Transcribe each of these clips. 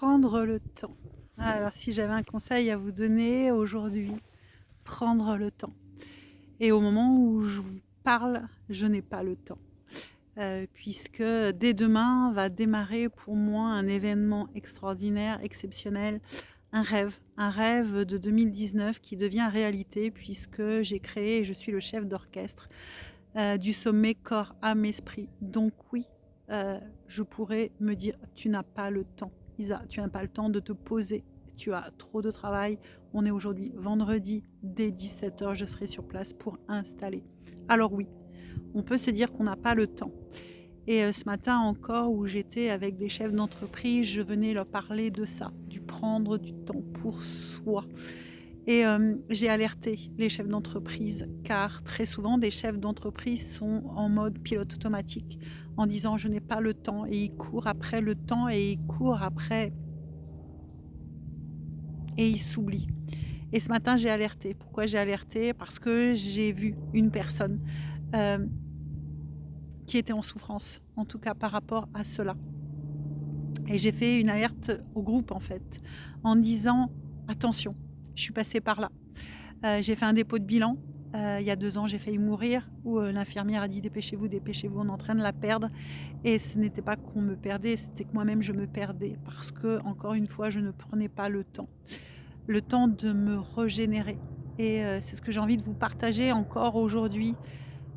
Prendre le temps. Alors si j'avais un conseil à vous donner aujourd'hui, prendre le temps. Et au moment où je vous parle, je n'ai pas le temps. Puisque dès demain va démarrer pour moi un événement extraordinaire, exceptionnel, un rêve de 2019 qui devient réalité puisque j'ai créé et je suis le chef d'orchestre du sommet corps, âme, esprit. Donc oui, je pourrais me dire, tu n'as pas le temps, Isa, tu n'as pas le temps de te poser, tu as trop de travail. On est aujourd'hui vendredi, dès 17h, je serai sur place pour installer. Alors oui, on peut se dire qu'on n'a pas le temps. Et ce matin encore, où j'étais avec des chefs d'entreprise, je venais leur parler de ça, du prendre du temps pour soi. Et j'ai alerté les chefs d'entreprise, car très souvent, des chefs d'entreprise sont en mode pilote automatique, en disant je n'ai pas le temps, et ils courent après le temps, et ils courent après, et ils s'oublient. Et ce matin, j'ai alerté. Pourquoi j'ai alerté? Parce que j'ai vu une personne euh, qui était en souffrance, en tout cas par rapport à cela. Et j'ai fait une alerte au groupe, en fait, en disant attention, je suis passée par là. J'ai fait un dépôt de bilan. Il y a 2 ans, j'ai failli mourir, où l'infirmière a dit dépêchez-vous, dépêchez-vous, on est en train de la perdre. Et ce n'était pas qu'on me perdait, c'était que moi-même je me perdais, parce que, encore une fois, je ne prenais pas le temps de me régénérer. Et c'est ce que j'ai envie de vous partager encore aujourd'hui.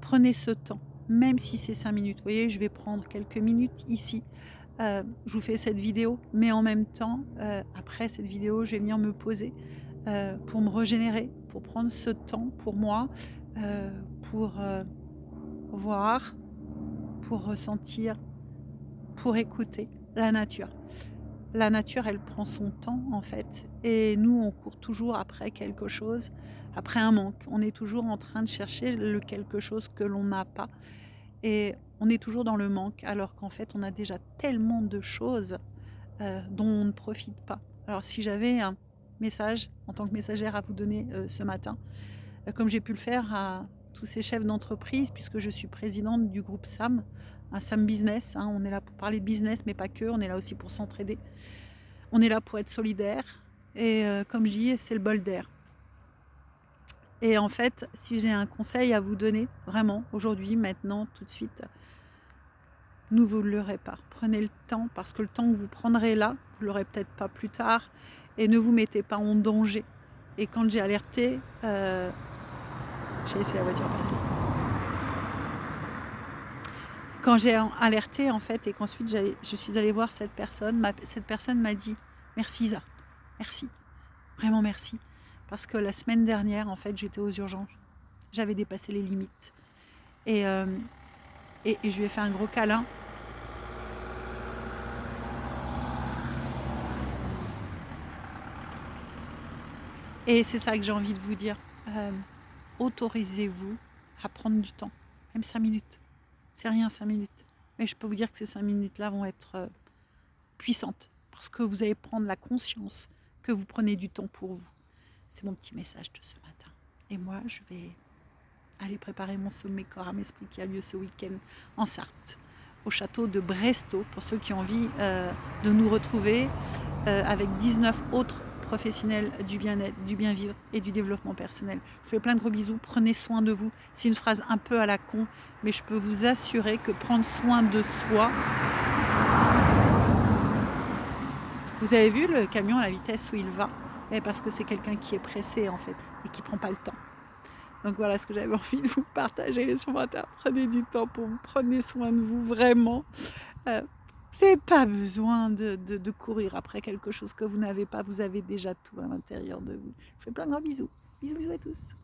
Prenez ce temps, même si c'est 5 minutes. Vous voyez, je vais prendre quelques minutes ici. Je vous fais cette vidéo, mais en même temps, après cette vidéo, je vais venir me poser pour me régénérer, pour prendre ce temps pour moi, pour voir, pour ressentir, pour écouter la nature. La nature, elle prend son temps, en fait, et nous, on court toujours après quelque chose, après un manque. On est toujours en train de chercher le quelque chose que l'on n'a pas, et on est toujours dans le manque, alors qu'en fait, on a déjà tellement de choses dont on ne profite pas. Alors si j'avais un message en tant que messagère à vous donner ce matin, comme j'ai pu le faire à tous ces chefs d'entreprise, puisque je suis présidente du groupe SAM, un SAM Business, hein, on est là pour parler de business, mais pas que, on est là aussi pour s'entraider, on est là pour être solidaire, et comme je dis, c'est le bol d'air. Et en fait, si j'ai un conseil à vous donner, vraiment, aujourd'hui, maintenant, tout de suite, ne vous leurrez pas. Prenez le temps, parce que le temps que vous prendrez là, vous l'aurez peut-être pas plus tard, et ne vous mettez pas en danger. Et quand j'ai alerté, j'ai laissé la voiture passer. Quand j'ai alerté, en fait, et qu'ensuite je suis allée voir cette personne m'a dit merci Isa, merci, vraiment merci, parce que la semaine dernière, en fait, j'étais aux urgences, j'avais dépassé les limites, et je lui ai fait un gros câlin. Et c'est ça que j'ai envie de vous dire. Autorisez-vous à prendre du temps, même 5 minutes. C'est rien 5 minutes. Mais je peux vous dire que ces 5 minutes-là vont être puissantes, parce que vous allez prendre la conscience que vous prenez du temps pour vous. C'est mon petit message de ce matin. Et moi, je vais aller préparer mon sommet corps âme esprit qui a lieu ce week-end en Sarthe, au château de Brestow, pour ceux qui ont envie de nous retrouver avec 19 autres professionnels du bien-être, du bien-vivre et du développement personnel. Je vous fais plein de gros bisous, prenez soin de vous. C'est une phrase un peu à la con, mais je peux vous assurer que prendre soin de soi... Vous avez vu le camion à la vitesse où il va? Parce que c'est quelqu'un qui est pressé, en fait, et qui ne prend pas le temps. Donc voilà ce que j'avais envie de vous partager ce matin. Prenez du temps pour vous, prenez soin de vous, vraiment. Vous n'avez pas besoin de courir après quelque chose que vous n'avez pas. Vous avez déjà tout à l'intérieur de vous. Je vous fais plein de gros bisous. Bisous, bisous à tous.